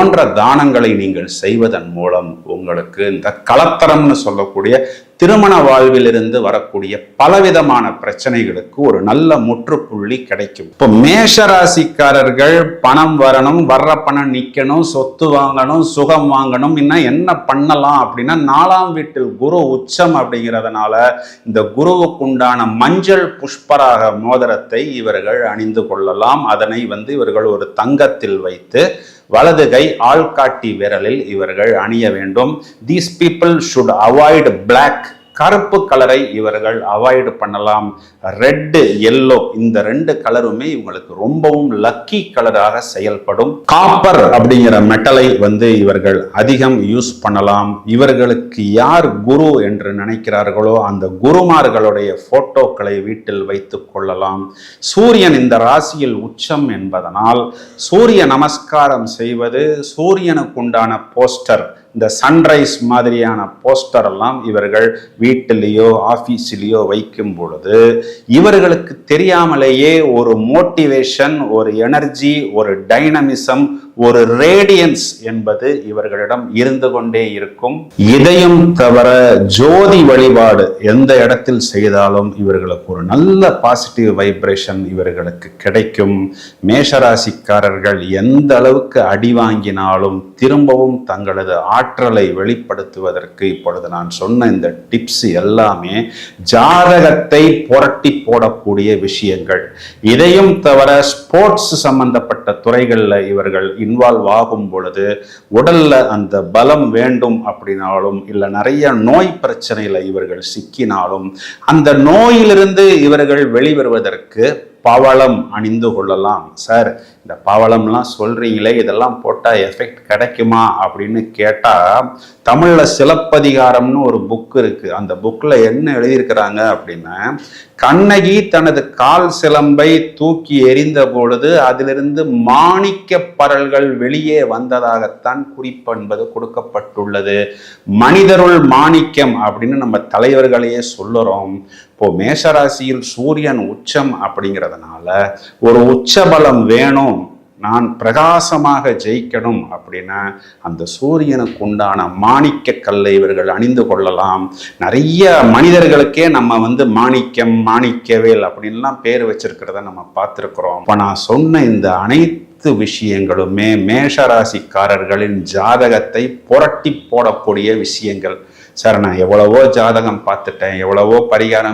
போன்ற தானங்களை நீங்கள் செய்வதன் மூலம் உங்களுக்கு இந்த கலத்தரம்னு சொல்லக்கூடிய திருமண வாழ்விலிருந்து வரக்கூடிய பலவிதமான பிரச்சனைகளுக்கு ஒரு நல்ல முற்றுப்புள்ளி கிடைக்கும். இப்போ மேஷராசிக்காரர்கள் பணம் வரணும், வர்ற பணம் நிக்கணும், சொத்து வாங்கணும், சுகம் வாங்கணும், இன்னும் என்ன பண்ணலாம் அப்படின்னா 4ஆம் வீட்டில் குரு உச்சம் அப்படிங்கிறதுனால இந்த குருவுக்கு உண்டான மஞ்சள் புஷ்பராக மோதிரத்தை இவர்கள் அணிந்து கொள்ளலாம். அதனை இவர்கள் ஒரு தங்கத்தில் வைத்து வலது கை ஆள்காட்டி விரலில் இவர்கள் அணிய வேண்டும். These people should avoid black, கருப்பு கலரை இவர்கள் அவாய்டு பண்ணலாம். ரெட், எல்லோ இந்த 2 கலருமே இவங்களுக்கு ரொம்பவும் லக்கி கலராக செயல்படும். காப்பர் அப்படிங்கிற மெட்டலை இவர்கள் அதிகம் யூஸ் பண்ணலாம். இவர்களுக்கு யார் குரு என்று நினைக்கிறார்களோ அந்த குருமார்களுடைய போட்டோக்களை வீட்டில் வைத்துக் கொள்ளலாம். சூரியன் இந்த ராசியில் உச்சம் என்பதனால் சூரிய நமஸ்காரம் செய்வது, சூரியனுக்கு உண்டான போஸ்டர், இந்த சன்ரைஸ் மாதிரியான போஸ்டர் எல்லாம் இவர்கள் வீட்டிலேயோ ஆபீஸிலேயோ வைக்கும் பொழுது இவர்களுக்கு தெரியாமலேயே ஒரு மோட்டிவேஷன், ஒரு எனர்ஜி, ஒரு டைனமிசம், ஒரு ரேடியன்ஸ் என்பது இவர்களிடம் இருந்து கொண்டே இருக்கும். இதையும் தவிர ஜோதி வழிபாடு எந்த இடத்தில் செய்தாலும் இவர்களுக்கு ஒரு நல்ல பாசிட்டிவ் வைப்ரேஷன் இவர்களுக்கு கிடைக்கும். மேஷராசிக்காரர்கள் எந்த அளவுக்கு அடி வாங்கினாலும் திரும்பவும் தங்களது ஆற்றலை வெளிப்படுத்துவதற்கு இப்பொழுது நான் சொன்ன இந்த டிப்ஸ் எல்லாமே ஜாதகத்தை புரட்டி போடக்கூடிய விஷயங்கள். இதையும் தவிர ஸ்போர்ட்ஸ் சம்பந்தப்பட்ட துறைகளில் இவர்கள் இன்வால்வ் ஆகும் பொழுது உடல்ல அந்த பலம் வேண்டும் அப்படின்னாலும் இல்லை நிறைய நோய் பிரச்சனையில இவர்கள் சிக்கினாலும் அந்த நோயிலிருந்து இவர்கள் வெளிவருவதற்கு பவளம் அணிந்து கொள்ளலாம். சார் இந்த பவளம்லாம் சொல்றீங்களே, இதெல்லாம் போட்டா எஃபெக்ட் கிடைக்குமா அப்படின்னு கேட்டா தமிழ்ல சிலப்பதிகாரம்னு ஒரு புக் இருக்கு. அந்த புக்ல என்ன எழுதியிருக்கிறாங்க அப்படின்னா, கண்ணகி தனது கால் சிலம்பை தூக்கி எறிந்த பொழுது அதிலிருந்து மாணிக்க பரல்கள் வெளியே வந்ததாகத்தான் குறிப்பு என்பது கொடுக்கப்பட்டுள்ளது. மனிதருள் மாணிக்கம் அப்படின்னு நம்ம தலைவர்களையே சொல்லுறோம். இப்போ மேஷராசியில் சூரியன் உச்சம் அப்படிங்கிறதுனால ஒரு உச்சபலம் வேணும், நான் பிரகாசமாக ஜெயிக்கணும் அப்படின்னா அந்த சூரியனுக்கு உண்டான மாணிக்க கல்லை இவர்கள் அணிந்து கொள்ளலாம். நிறைய மனிதர்களுக்கே நம்ம மாணிக்கம், மாணிக்கவேல் அப்படின்லாம் பேர் வச்சிருக்கிறத நம்ம பார்த்துருக்குறோம். இப்போ நான் சொன்ன இந்த அனைத்து விஷயங்களுமே மேஷராசிக்காரர்களின் ஜாதகத்தை புரட்டி போடக்கூடிய விஷயங்கள். சார் நான் எவ்வளவோ ஜாதகம் பார்த்துட்டேன், எவ்வளவோ பரிகாரம்